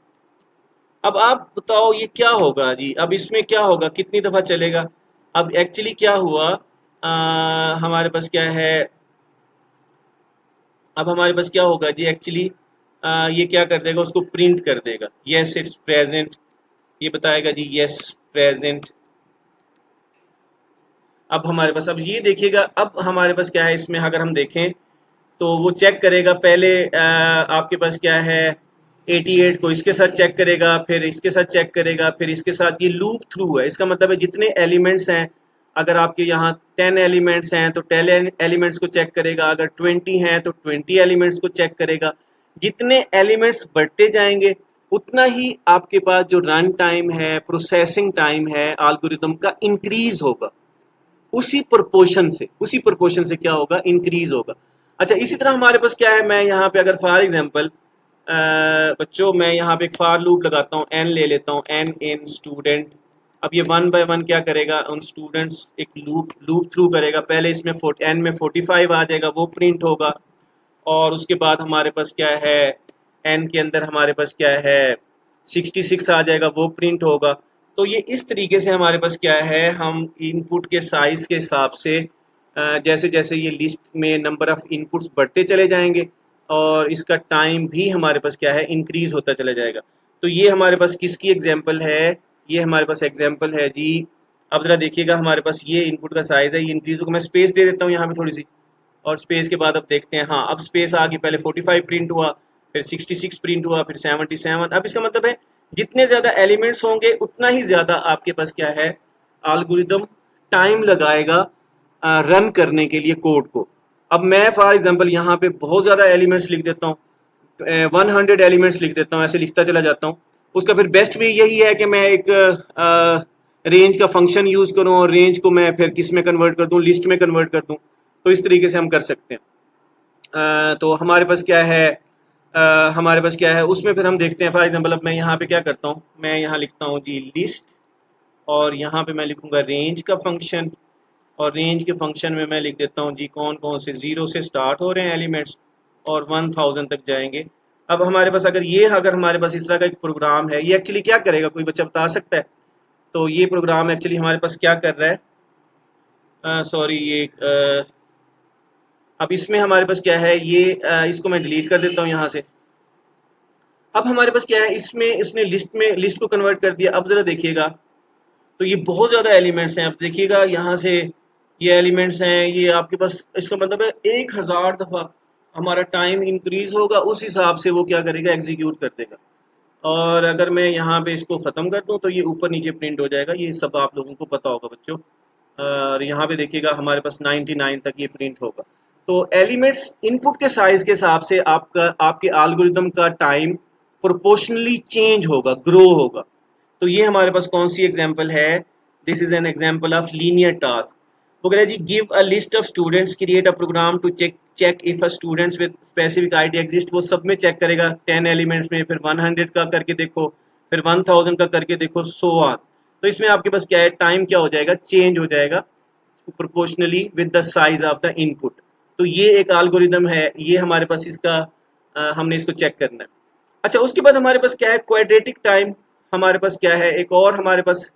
अब आप बताओ ये क्या होगा जी, अब इसमें क्या होगा, कितनी दफ़ा चलेगा। अब एक्चुअली क्या हुआ, हमारे पास क्या है, अब हमारे पास क्या होगा जी एक्चुअली, ये क्या कर देगा, उसको प्रिंट कर देगा, येस इट्स प्रेजेंट, ये बताएगा जी येस प्रेजेंट। अब हमारे पास, अब ये देखिएगा, अब हमारे पास क्या है इसमें, अगर हम देखें तो वो चेक करेगा पहले, आपके पास क्या है 88 को इसके साथ चेक करेगा, फिर इसके साथ चेक करेगा, फिर इसके साथ, ये लूप थ्रू है। इसका मतलब है जितने एलिमेंट्स हैं, अगर आपके यहाँ 10 एलिमेंट्स हैं तो 10 एलिमेंट्स को चेक करेगा, अगर 20 हैं तो 20 एलिमेंट्स को चेक करेगा। जितने एलिमेंट्स बढ़ते जाएंगे उतना ही आपके पास जो रन टाइम है, प्रोसेसिंग टाइम है एल्गोरिदम का इंक्रीज होगा, उसी प्रोपोर्शन से क्या होगा, इंक्रीज होगा। अच्छा, इसी तरह हमारे पास क्या है, मैं यहाँ पे अगर फॉर एग्जांपल बच्चों मैं यहाँ पे एक फॉर लूप लगाता हूँ, एन ले लेता हूँ, एन इन स्टूडेंट। अब ये 1 बाय 1 क्या करेगा, उन स्टूडेंट्स एक लूप थ्रू करेगा। पहले इसमें एन में 45 आ जाएगा, वो प्रिंट होगा, और उसके बाद हमारे पास क्या है एन के अंदर हमारे पास क्या है 66 आ जाएगा, वो प्रिंट होगा। तो ये इस तरीके से हमारे पास क्या है, हम इनपुट के साइज़ के हिसाब से जैसे जैसे ये लिस्ट में नंबर ऑफ़ इनपुट्स बढ़ते चले जाएंगे, और इसका टाइम भी हमारे पास क्या है इंक्रीज़ होता चला जाएगा। तो ये हमारे पास किसकी एग्जांपल है, ये हमारे पास एग्जांपल है जी। अब ज़रा देखिएगा, हमारे पास ये इनपुट का साइज़ है, ये इंक्रीज़ होगा। मैं स्पेस दे देता हूँ यहाँ पे थोड़ी सी, और स्पेस के बाद अब देखते हैं, हाँ अब स्पेस आ गई। पहले 45 प्रिंट हुआ, फिर 66 प्रिंट हुआ, फिर 77। अब इसका मतलब है जितने ज़्यादा एलिमेंट्स होंगे उतना ही ज़्यादा आपके पास क्या है एल्गोरिदम टाइम लगाएगा रन करने के लिए कोड को। अब मैं फॉर एग्जांपल यहाँ पे बहुत ज़्यादा एलिमेंट्स लिख देता हूँ, 100 एलिमेंट्स लिख देता हूँ, ऐसे लिखता चला जाता हूँ, उसका फिर बेस्ट वे यही है कि मैं एक रेंज का फंक्शन यूज़ करूँ और रेंज को मैं फिर किस में कन्वर्ट कर दूँ, लिस्ट में कन्वर्ट कर दूँ। तो इस तरीके से हम कर सकते हैं। तो हमारे पास क्या है, हमारे पास क्या है उसमें फिर हम देखते हैं। फॉर एग्जांपल अब मैं यहाँ पे क्या करता हूँ, मैं यहाँ लिखता हूँ जी लिस्ट, और यहाँ पे मैं लिखूँगा रेंज का फंक्शन, और रेंज के फंक्शन में मैं लिख देता हूँ जी कौन कौन से 0 से स्टार्ट हो रहे हैं एलिमेंट्स और 1000 तक जाएंगे। अब हमारे पास अगर हमारे पास इस तरह का एक प्रोग्राम है, ये एक्चुअली क्या करेगा, कोई बच्चा बता सकता है? तो ये प्रोग्राम एक्चुअली हमारे पास क्या कर रहा है, सॉरी ये अब इसमें हमारे पास क्या है, ये इसको मैं डिलीट कर देता हूँ यहाँ से। अब हमारे पास क्या है, इसमें इसने लिस्ट को कन्वर्ट कर दिया। अब ज़रा देखिएगा, तो ये बहुत ज़्यादा एलिमेंट्स हैं। अब देखिएगा यहाँ से ये एलिमेंट्स हैं, ये आपके पास, इसका मतलब है 1000 दफ़ा हमारा टाइम इंक्रीज होगा, उस हिसाब से वो क्या करेगा, एग्जीक्यूट कर देगा। और अगर मैं यहाँ पे इसको ख़त्म कर दूँ तो ये ऊपर नीचे प्रिंट हो जाएगा। ये सब आप लोगों को पता होगा बच्चों। और यहाँ पे देखिएगा हमारे पास 99 तक ये प्रिंट होगा। तो एलिमेंट्स इनपुट के साइज़ के हिसाब से आपके एल्गोरिदम का टाइम प्रोपोर्शनली चेंज होगा, ग्रो होगा। तो ये हमारे पास कौन सी एग्जांपल है, this is an example of linear task. वो कह रहा है जी give a list of students, create a program to check if a students with specific ID exist. वो सब में चेक करेगा 10 एलिमेंट्स में, फिर 100 का करके देखो, फिर 1000 का करके देखो, सो ऑन। तो इसमें आपके पास क्या है, टाइम क्या हो जाएगा, चेंज हो जाएगा proportionally with the size of the input. तो ये एक एल्गोरिदम है, ये हमारे पास इसका हमने इसको चेक करना है। अच्छा, उसके बाद हमारे पास क्या है, क्वाड्रेटिक टाइम। हमारे पास क्या है, एक और हमारे पास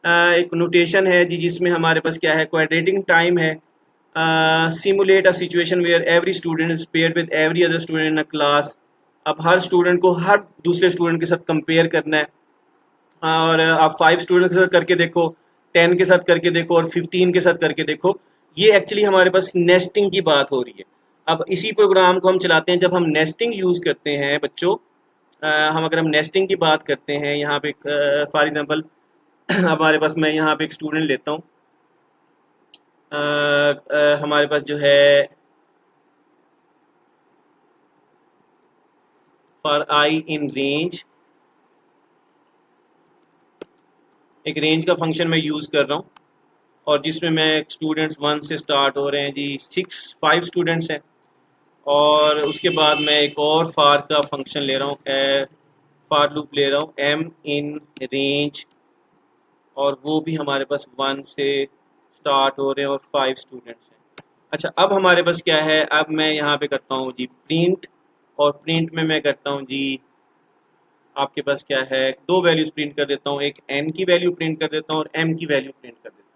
एक नोटेशन है जी, जिसमें हमारे पास क्या है, क्वाड्रेटिक टाइम है। Simulate a situation where every student is paired with every other student in a class. अब हर स्टूडेंट को हर दूसरे स्टूडेंट के साथ कंपेयर करना है। और आप 5 स्टूडेंट के साथ करके देखो, 10 के साथ करके देखो, और 15 के साथ करके देखो। ये एक्चुअली हमारे पास नेस्टिंग की बात हो रही है। अब इसी प्रोग्राम को हम चलाते हैं जब हम नेस्टिंग यूज़ करते हैं बच्चों। अगर हम नेस्टिंग की बात करते हैं, यहाँ पे फॉर एग्जांपल हमारे पास, मैं यहाँ पे एक स्टूडेंट लेता हूँ। हमारे पास जो है फॉर आई इन रेंज, एक रेंज का फंक्शन मैं यूज़ कर रहा हूँ, और जिसमें मैं स्टूडेंट्स 1 से स्टार्ट हो रहे हैं जी, 5 स्टूडेंट्स हैं। और उसके बाद मैं एक और फार का फंक्शन ले रहा हूँ, फार लूप ले रहा हूँ, एम इन रेंज, और वो भी हमारे पास 1 से स्टार्ट हो रहे हैं और 5 स्टूडेंट्स हैं। अच्छा, अब हमारे पास क्या है, अब मैं यहाँ पे करता हूँ जी प्रिंट, और प्रिंट में मैं करता हूँ जी, आपके पास क्या है, 2 वैल्यूज़ प्रिंट कर देता हूँ, एक n की वैल्यू प्रिंट कर देता हूँ और m की वैल्यू प्रिंट कर देता हूँ।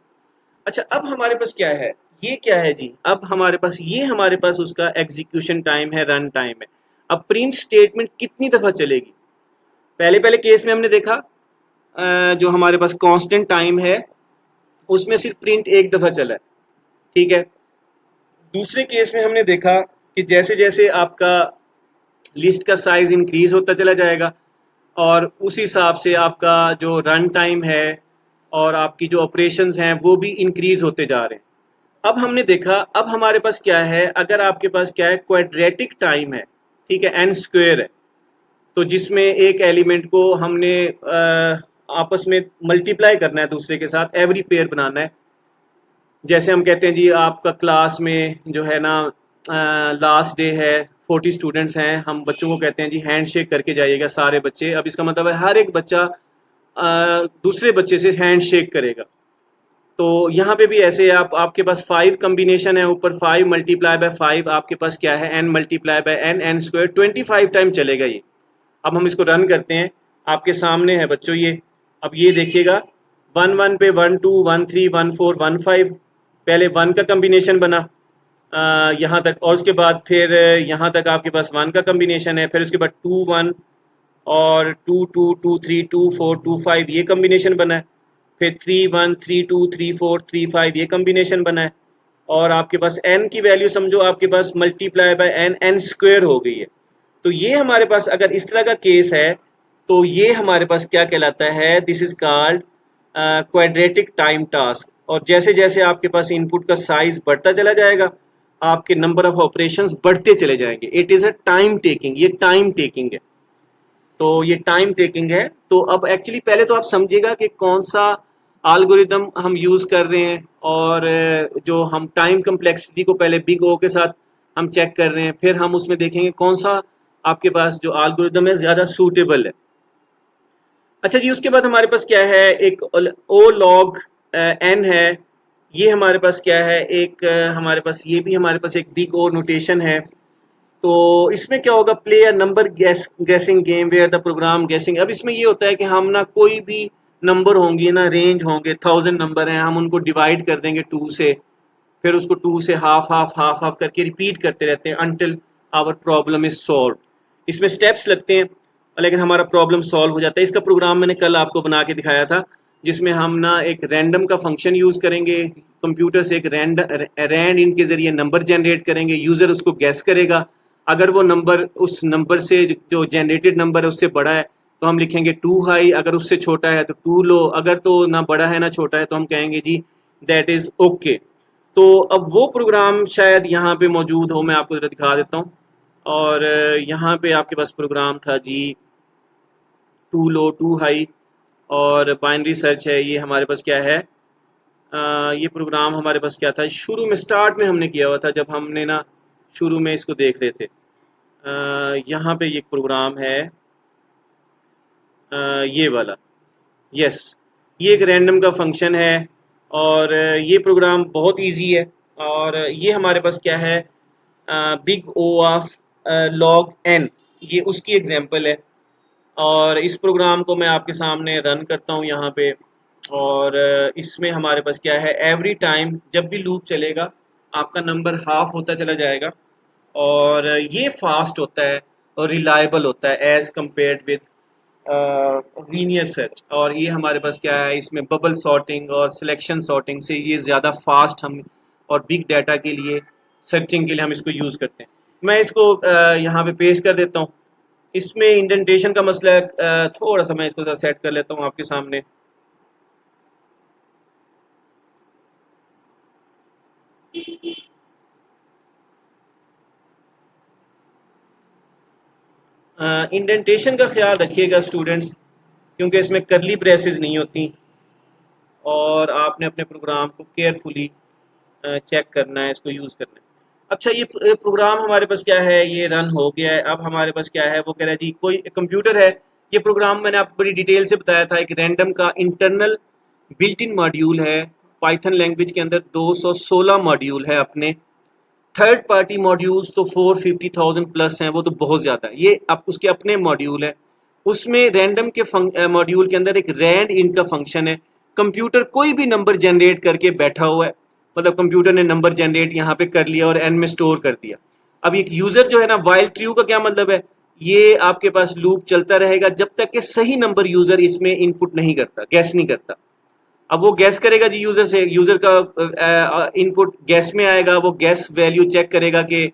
अच्छा, अब हमारे पास क्या है, ये क्या है जी, अब हमारे पास ये हमारे पास उसका एग्जीक्यूशन टाइम है, रन टाइम है। अब प्रिंट स्टेटमेंट कितनी दफ़ा चलेगी, पहले पहले केस में हमने देखा जो हमारे पास कांस्टेंट टाइम है उसमें सिर्फ प्रिंट एक दफ़ा चला है, ठीक है। दूसरे केस में हमने देखा कि जैसे जैसे आपका लिस्ट का साइज इंक्रीज होता चला जाएगा और उस हिसाब से आपका जो रन टाइम है और आपकी जो ऑपरेशंस हैं वो भी इंक्रीज होते जा रहे हैं। अब हमने देखा, अब हमारे पास क्या है, अगर आपके पास क्या है, क्वाड्रेटिक टाइम है, ठीक है, n स्क्वायर है, तो जिसमें एक एलिमेंट को हमने आपस में मल्टीप्लाई करना है दूसरे के साथ, एवरी पेयर बनाना है। जैसे हम कहते हैं जी, आपका क्लास में जो है ना लास्ट डे है, 40 स्टूडेंट्स हैं, हम बच्चों को कहते हैं जी हैंड शेक करके जाइएगा सारे बच्चे। अब इसका मतलब है हर एक बच्चा दूसरे बच्चे से हैंड शेक करेगा। तो यहाँ पे भी ऐसे आपके पास 5 कम्बिनेशन है, ऊपर 5 मल्टीप्लाई बाय 5, आपके पास क्या है, n multiply by n square, 25 time चलेगा ये। अब हम इसको रन करते हैं, आपके सामने है बच्चों ये। अब ये देखिएगा 1 1 पे 1 2 1 3 1 4 1 5, पहले 1 का कम्बिनेशन बना यहाँ तक, और उसके बाद फिर यहाँ तक आपके पास 1 का कम्बिनेशन है, फिर उसके बाद 2 1 और 2 2 2 3 2 4 2 5 ये कम्बिनेशन बना है, फिर 3 1 3 2 3 4 3 5 ये कम्बिनेशन बना है, और आपके पास n की वैल्यू समझो आपके पास मल्टीप्लाई बाय n स्क्वायर हो गई है। तो ये हमारे पास अगर इस तरह का केस है तो ये हमारे पास क्या कहलाता है, this is called quadratic time task. और जैसे जैसे आपके पास इनपुट का साइज बढ़ता चला जाएगा, आपके नंबर ऑफ ऑपरेशंस बढ़ते चले जाएंगे। It is a time taking, ये टाइम टेकिंग है। तो ये टाइम टेकिंग है। तो अब एक्चुअली पहले तो आप समझिएगा कि कौन सा एल्गोरिदम हम यूज़ कर रहे हैं, और जो हम टाइम कम्प्लेक्सिटी को पहले बिग ओ के साथ हम चेक कर रहे हैं, फिर हम उसमें देखेंगे कौन सा आपके पास जो एल्गोरिदम है ज़्यादा सूटेबल है। अच्छा जी, उसके बाद हमारे पास क्या है, एक ओ लॉग एन है। ये हमारे पास क्या है, एक हमारे पास ये भी हमारे पास एक बिग ओ नोटेशन है। तो इसमें क्या होगा, play a number guessing game where the program guessing. अब इसमें ये होता है कि हम ना कोई भी नंबर होंगे ना, रेंज होंगे, 1000 नंबर हैं, हम उनको डिवाइड कर देंगे 2 से, फिर उसको 2 से हाफ हाफ हाफ हाफ करके रिपीट करते रहते हैं until our problem is solve. इसमें स्टेप्स लगते हैं, लेकिन हमारा प्रॉब्लम सॉल्व हो जाता है। इसका प्रोग्राम मैंने कल आपको बना के दिखाया था, जिसमें हम ना एक रैंडम का फंक्शन यूज़ करेंगे, कंप्यूटर से एक रैंड इन के ज़रिए नंबर जनरेट करेंगे, यूज़र उसको गैस करेगा। अगर वो नंबर उस नंबर से जो जनरेटेड नंबर है उससे बड़ा है तो हम लिखेंगे टू हाई, अगर उससे छोटा है तो टू लो, अगर तो ना बड़ा है ना छोटा है तो हम कहेंगे जी दैट इज़ ओके। तो अब वो प्रोग्राम शायद यहाँ पे मौजूद हो, मैं आपको ज़रा दिखा देता हूँ। और यहाँ पे आपके पास प्रोग्राम था जी टू लो टू हाई, और बाइनरी सर्च है। ये हमारे पास क्या है, ये प्रोग्राम हमारे पास क्या था, शुरू में स्टार्ट में हमने किया हुआ था जब हमने ना शुरू में इसको देख रहे थे। यहाँ पे ये प्रोग्राम है, ये वाला, यस, ये एक रैंडम का फंक्शन है, और ये प्रोग्राम बहुत इजी है। और ये हमारे पास क्या है, big O of log N, ये उसकी एग्जांपल है। और इस प्रोग्राम को मैं आपके सामने रन करता हूँ यहाँ पे। और इसमें हमारे पास क्या है, एवरी टाइम जब भी लूप चलेगा आपका नंबर हाफ होता चला जाएगा, और ये फास्ट होता है और रिलायबल होता है as compared with linear search. और ये हमारे पास क्या है, इसमें बबल सॉर्टिंग और सिलेक्शन सॉर्टिंग से ये ज़्यादा फास्ट हम, और बिग डाटा के लिए सर्चिंग के लिए हम इसको यूज़ करते हैं। मैं इसको यहाँ पे पेश कर देता हूँ। इसमें इंडेंटेशन का मसला है, थोड़ा सा मैं इसको सेट कर लेता हूँ आपके सामने। इंडेंटेशन का ख्याल रखिएगा स्टूडेंट्स, क्योंकि इसमें करली ब्रेसेस नहीं होती, और आपने अपने प्रोग्राम को केयरफुली चेक करना है, इसको यूज़ करना है। अच्छा, ये प्रोग्राम हमारे पास क्या है, ये रन हो गया है। अब हमारे पास क्या है, वो कह रहा है जी कोई कंप्यूटर है। ये प्रोग्राम मैंने आपको बड़ी डिटेल से बताया था, एक रैंडम का इंटरनल बिल्ट इन मॉड्यूल है। पाइथन लैंग्वेज के अंदर 216 मॉड्यूल है अपने। थर्ड पार्टी मॉड्यूल्स तो 450,000 प्लस हैं, वो तो बहुत ज़्यादा है। ये आप उसके अपने मॉड्यूल है। उसमें रैंडम के मॉड्यूल के अंदर एक रैंड इन का फंक्शन है। कंप्यूटर कोई भी नंबर जनरेट करके बैठा हुआ है, मतलब कंप्यूटर ने नंबर जनरेट यहाँ पे कर लिया और एन में स्टोर कर दिया। अब एक यूजर जो है ना, वाइल ट्रू का क्या मतलब है, ये आपके पास लूप चलता रहेगा जब तक कि सही नंबर यूजर इसमें इनपुट नहीं करता, गैस नहीं करता। अब वो गैस करेगा जी यूजर से, यूजर का इनपुट गैस में आएगा, वो गैस वैल्यू चेक करेगा कि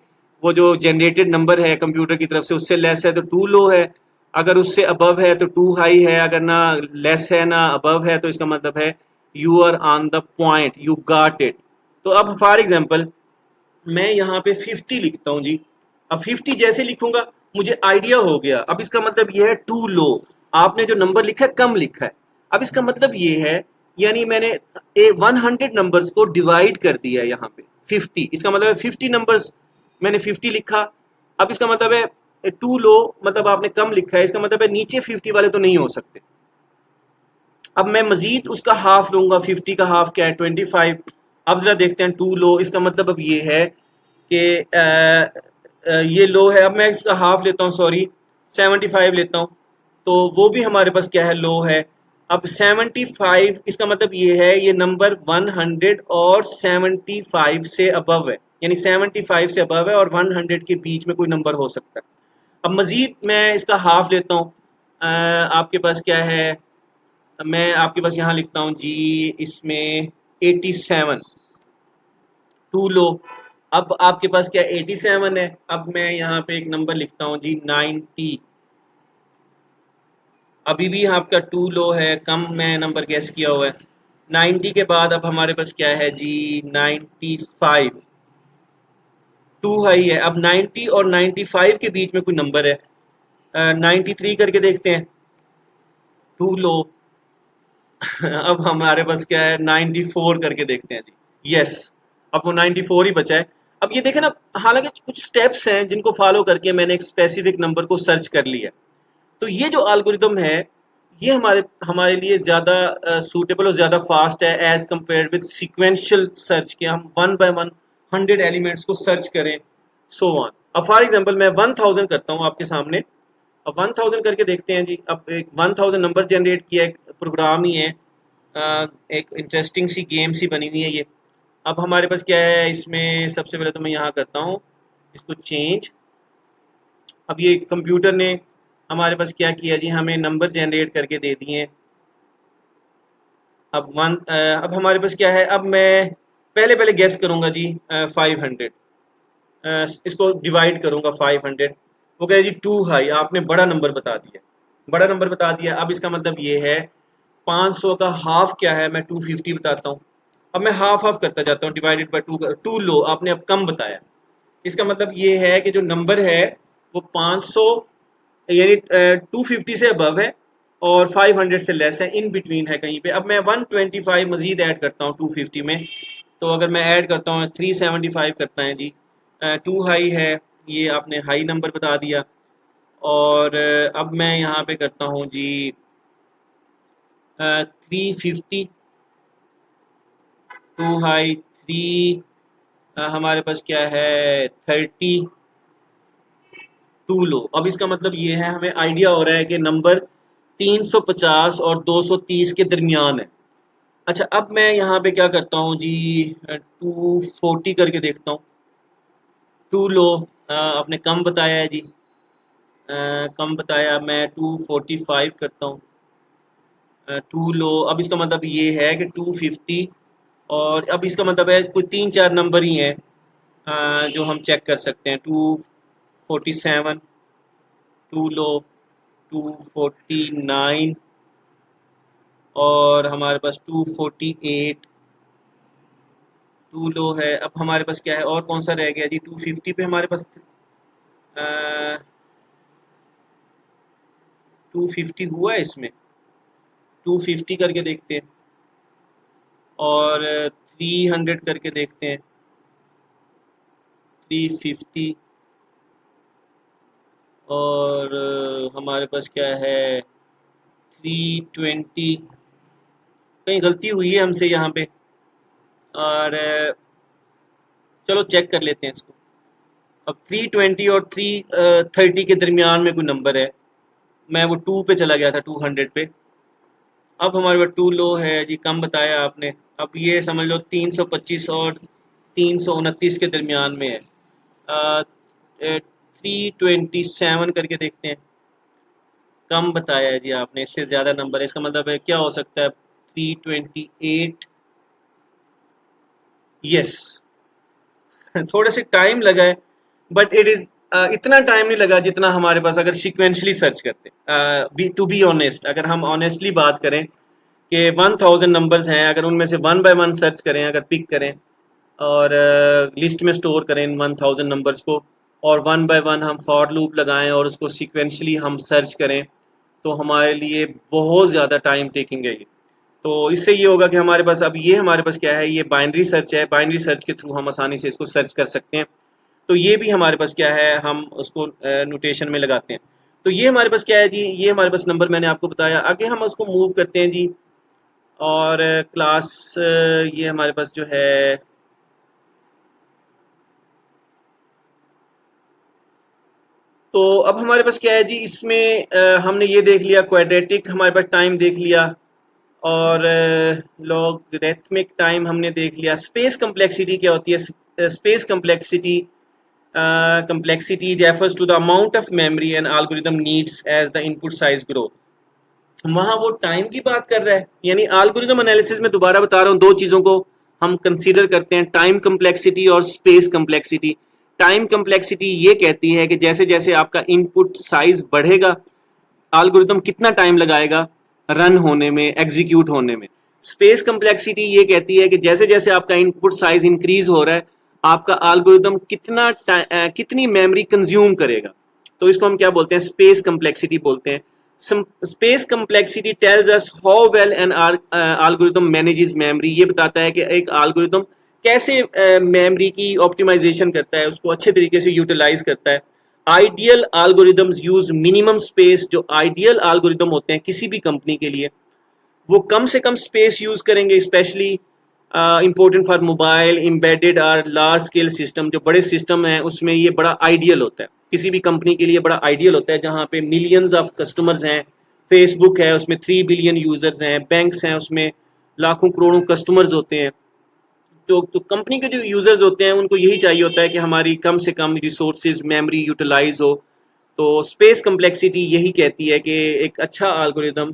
वो जो जनरेटेड नंबर है कंप्यूटर की तरफ से उससे लेस है तो टू लो है, अगर उससे अबव है तो टू हाई है, अगर ना लेस है ना अबव है तो इसका मतलब है you are on the point, you got it. तो अब फॉर एग्जांपल मैं यहाँ पे 50 लिखता हूँ जी। अब 50 जैसे लिखूंगा मुझे आइडिया हो गया, अब इसका मतलब ये है टू लो, आपने जो नंबर लिखा है कम लिखा है। अब इसका मतलब ये है, यानी मैंने 100 नंबर्स को डिवाइड कर दिया है यहाँ पे 50, इसका मतलब है 50 नंबर्स मैंने 50 लिखा। अब इसका मतलब है टू लो, मतलब आपने कम लिखा है, इसका मतलब है नीचे 50 वाले तो नहीं हो सकते। अब मैं मजीद उसका हाफ लूंगा, 50 का हाफ क्या है, 25। अब जरा देखते हैं टू लो, इसका मतलब अब ये है कि ये लो है। अब मैं इसका हाफ लेता हूँ, सॉरी 75 लेता हूँ, तो वो भी हमारे पास क्या है, लो है। अब 75 इसका मतलब ये है ये नंबर 100 और 75 से अबव है, यानी 75 से अबव है और 100 के बीच में कोई नंबर हो सकता है। अब मजीद मैं इसका हाफ लेता हूँ, आपके पास क्या है, मैं आपके पास यहाँ लिखता हूँ जी इसमें 87 टू लो। अब आपके पास क्या 87 है, अब मैं यहाँ पे एक नंबर लिखता हूँ जी 90। अभी भी आपका टू लो है, कम मैं नंबर गेस किया हुआ है। 90 के बाद अब हमारे पास क्या है जी 95, टू हाई है। अब 90 और 95 के बीच में कोई नंबर है, 93 करके देखते हैं, टू लो। अब हमारे पास क्या है, 94 करके देखते हैं जी। यस, अब वो 94 ही बचा है। अब ये देखें ना, हालांकि कुछ स्टेप्स हैं जिनको फॉलो करके मैंने एक स्पेसिफिक नंबर को सर्च कर लिया। तो ये जो एल्गोरिदम है, ये हमारे हमारे लिए ज़्यादा सूटेबल और ज़्यादा फास्ट है as compare with sequential search के। हम वन बाय वन 100 एलिमेंट्स को सर्च करें, सो ऑन। अब फॉर एग्जांपल मैं 1000 करता हूँ आपके सामने। अब 1000 करके देखते हैं जी। अब एक 1000 नंबर जनरेट किया, एक प्रोग्राम ही है, एक इंटरेस्टिंग सी गेम सी बनी हुई है ये। अब हमारे पास क्या है इसमें, सबसे पहले तो मैं यहाँ करता हूँ इसको चेंज। अब ये कंप्यूटर ने हमारे पास क्या किया जी, हमें नंबर जनरेट करके दे दिए। अब हमारे पास क्या है, अब मैं पहले पहले गेस करूँगा जी 500। इसको डिवाइड करूँगा 500। वो कहे जी टू हाई, आपने बड़ा नंबर बता दिया, बड़ा नंबर बता दिया। अब इसका मतलब ये है 500 का हाफ क्या है, मैं 250 बताता हूँ। अब मैं हाफ हाफ करता जाता हूँ, divided by two. To low, आपने अब कम बताया। इसका मतलब ये है कि जो नंबर है वो 500 यानी 250 से अबव है और 500 से लेस है, इन बिटवीन है कहीं पे। अब मैं 125 मजीद ऐड करता हूँ 250 में। तो अगर मैं ऐड करता हूँ 375 करता है जी। टू हाई है, ये आपने हाई नंबर बता दिया। और अब मैं यहाँ पे करता हूँ जी 350, टू हाई थ्री, हमारे पास क्या है 30, टू लो। अब इसका मतलब ये है, हमें आइडिया हो रहा है कि नंबर 350 और 230 के दरमियान है। अच्छा, अब मैं यहाँ पे क्या करता हूँ जी 240 करके देखता हूँ। टू लो, आपने कम बताया है जी। कम बताया, मैं 245 करता हूँ। टू लो, अब इसका मतलब ये है कि 250। और अब इसका मतलब है कोई 3-4 नंबर ही हैं जो हम चेक कर सकते हैं। 247, टू लो, 249 और हमारे पास 248, टू लो है। अब हमारे पास क्या है, और कौन सा रह गया जी, 250 पे हमारे पास 250 हुआ है इसमें। 250 करके देखते हैं और 300 करके देखते हैं। 350 और हमारे पास क्या है 320। कहीं गलती हुई है हमसे यहाँ पे। और चलो चेक कर लेते हैं इसको। अब 320 और 330 के दरमियान में कोई नंबर है। मैं वो 2 पे चला गया था, 200 पे। अब हमारे पास टू लो है जी, कम बताया आपने। अब ये समझ लो 325 और 329 के दरमियान में है। 327 करके देखते हैं। कम बताया है जी आपने, इससे ज़्यादा नंबर है। इसका मतलब है क्या हो सकता है, 328। यस। थोड़े से टाइम लगा है, बट इट इज़ इतना टाइम नहीं लगा जितना हमारे पास अगर सीक्वेंशली सर्च करते। टू बी ऑनेस्ट, अगर हम ऑनेस्टली बात करें कि 1000 नंबर्स हैं, अगर उनमें से वन बाय वन सर्च करें, अगर पिक करें और लिस्ट में स्टोर करें इन 1000 नंबर्स को, और वन बाय वन हम फॉर लूप लगाएं और उसको सीक्वेंशली हम सर्च करें, तो हमारे लिए बहुत ज़्यादा टाइम टेकिंग है ये। तो इससे ये होगा कि हमारे पास, अब ये हमारे पास क्या है, ये बाइनरी सर्च है। बाइनरी सर्च के थ्रू हम आसानी से इसको सर्च कर सकते हैं। तो ये भी हमारे पास क्या है, हम उसको नोटेशन में लगाते हैं। तो ये हमारे पास क्या है जी, ये हमारे पास नंबर मैंने आपको बताया। आगे हम उसको मूव करते हैं जी। और क्लास ये हमारे पास जो है, तो अब हमारे पास क्या है जी, इसमें हमने ये देख लिया, क्वाड्रेटिक हमारे पास टाइम देख लिया, और लॉगरिथमिक टाइम हमने देख लिया। स्पेस कम्प्लेक्सिटी क्या होती है, space complexity complexity refers to the amount of memory an algorithm needs as the input size grow। वहाँ वो टाइम की बात कर रहा है, यानी एल्गोरिथम एनालिसिस में दोबारा बता रहा हूँ, दो चीज़ों को हम कंसीडर करते हैं, टाइम कम्प्लेक्सिटी और स्पेस कम्प्लेक्सिटी। टाइम कम्प्लेक्सिटी ये कहती है कि जैसे जैसे आपका इनपुट साइज बढ़ेगा, एल्गोरिथम कितना टाइम लगाएगा रन होने में, एग्जीक्यूट होने में। स्पेस कम्प्लेक्सिटी ये कहती है कि जैसे जैसे आपका इनपुट साइज इंक्रीज हो रहा है, आपका एल्गोरिथम कितनी मेमोरी कंज्यूम करेगा। तो इसको हम क्या बोलते हैं, स्पेस कम्प्लेक्सिटी बोलते हैं। Space complexity tales us how well an algorithm manages memory. ये बताता है कि एक एल्गोरिथम कैसे मेमोरी की ऑप्टिमाइजेशन करता है, उसको अच्छे तरीके से यूटिलाइज करता है। Ideal algorithms use minimum space. जो आइडियल एल्गोरिथम होते हैं किसी भी कंपनी के लिए, वो कम से कम स्पेस यूज करेंगे, specially important for mobile embedded और लार्ज स्केल सिस्टम। जो बड़े सिस्टम हैं उसमें ये बड़ा आइडियल होता है, किसी भी कंपनी के लिए बड़ा आइडियल होता है, जहाँ पे मिलियंस ऑफ कस्टमर्स हैं। फेसबुक है उसमें 3 बिलियन यूजर्स हैं, बैंक्स हैं उसमें लाखों करोड़ों कस्टमर्स होते हैं। तो कंपनी के जो यूजर्स होते हैं उनको यही चाहिए होता है कि हमारी कम से कम रिसोर्सेज मेमोरी यूटिलाइज हो। तो स्पेस कम्प्लेक्सिटी यही कहती है कि एक अच्छा एल्गोरिदम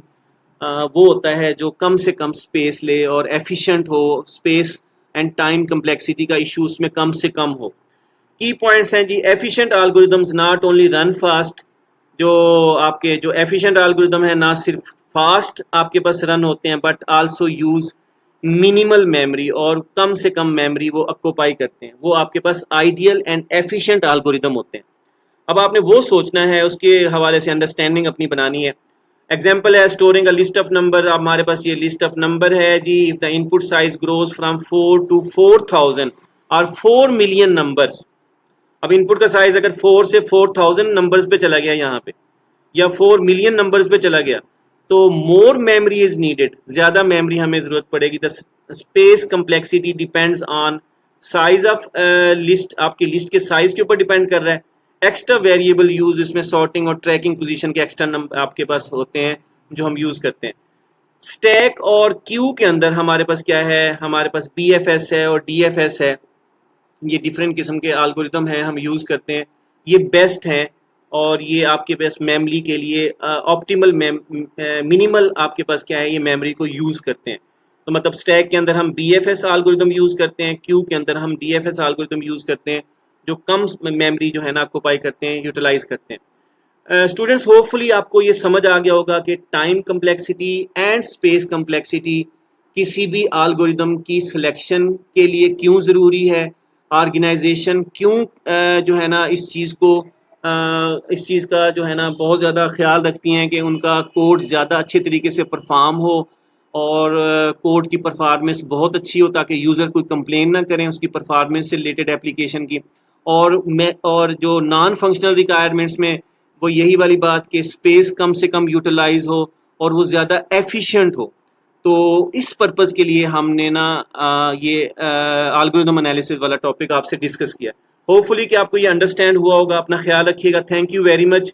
वो होता है जो कम से कम स्पेस ले और एफिशिएंट हो, स्पेस एंड टाइम कम्प्लेक्सिटी का इशू उसमें कम से कम हो। की पॉइंट्स हैं जी, efficient algorithms not only run fast. जो आपके जो एफिशिएंट एल्गोरिदम है ना सिर्फ फास्ट आपके पास रन होते हैं, but also use minimal memory, और कम से कम मेमोरी वो ऑक्यूपाई करते हैं। वो आपके पास आइडियल एंड एफिशिएंट एल्गोरिदम होते हैं। अब आपने वो सोचना है, उसके हवाले से अंडरस्टैंडिंग अपनी बनानी है। एग्जाम्पल है storing a list of number. अब हमारे पास ये लिस्ट ऑफ नंबर है जी। If the input size grows from 4 to 4000 और 4 मिलियन नंबर्स। अब इनपुट का साइज अगर 4 से 4000 नंबर्स पे चला गया यहाँ पे, या 4 मिलियन नंबर्स पे चला गया, तो मोर मेमोरी इज नीडेड, ज्यादा मेमोरी हमें जरूरत पड़ेगी। The space complexity depends on size of list. आपकी लिस्ट के साइज के ऊपर डिपेंड कर रहा है। एक्स्ट्रा वेरिएबल यूज, इसमें सॉर्टिंग और ट्रैकिंग पोजीशन के एक्स्ट्रा नंबर आपके पास होते हैं जो हम यूज करते हैं। स्टैक और क्यू के अंदर हमारे पास क्या है, हमारे पास BFS है और DFS है। ये डिफरेंट किस्म के एल्गोरिदम हैं, हम यूज़ करते हैं, ये बेस्ट हैं। और ये आपके पास मेमोरी के लिए ऑप्टिमल मिनिमल आपके पास क्या है, ये मेमोरी को यूज़ करते हैं। तो मतलब स्टैक के अंदर हम BFS एल्गोरिदम यूज़ करते हैं, क्यू के अंदर हम DFS एल्गोरिदम यूज़ करते हैं, जो कम मेमोरी जो है ना ऑक्यूपाई करते हैं, यूटिलाइज करते हैं। स्टूडेंट्स, होपफुली आपको ये समझ आ गया होगा कि time complexity and space complexity किसी भी एल्गोरिदम की सिलेक्शन के लिए क्यों ज़रूरी है। ऑर्गेनाइजेशन क्यों जो है ना इस चीज़ का जो है ना बहुत ज़्यादा ख्याल रखती हैं कि उनका कोड ज़्यादा अच्छे तरीके से परफॉर्म हो, और कोड की परफॉर्मेंस बहुत अच्छी हो, ताकि यूज़र कोई कंप्लेन ना करें उसकी परफॉर्मेंस से रिलेटेड एप्लीकेशन की। और जो नॉन फंक्शनल रिक्वायरमेंट्स में वो यही वाली बात कि स्पेस कम से कम यूटिलाइज हो और वो ज़्यादा एफिशिएंट हो। तो इस पर्पज़ के लिए हमने ना ये एल्गोरिथम एनालिसिस वाला टॉपिक आपसे डिस्कस किया। होपफुली कि आपको ये अंडरस्टैंड हुआ होगा। अपना ख्याल रखिएगा। Thank you very much.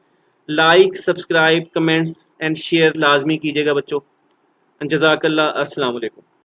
Like, subscribe, comments and share लाजमी कीजिएगा बच्चों। जज़ाकल्लाह। अस्सलाम वालेकुम।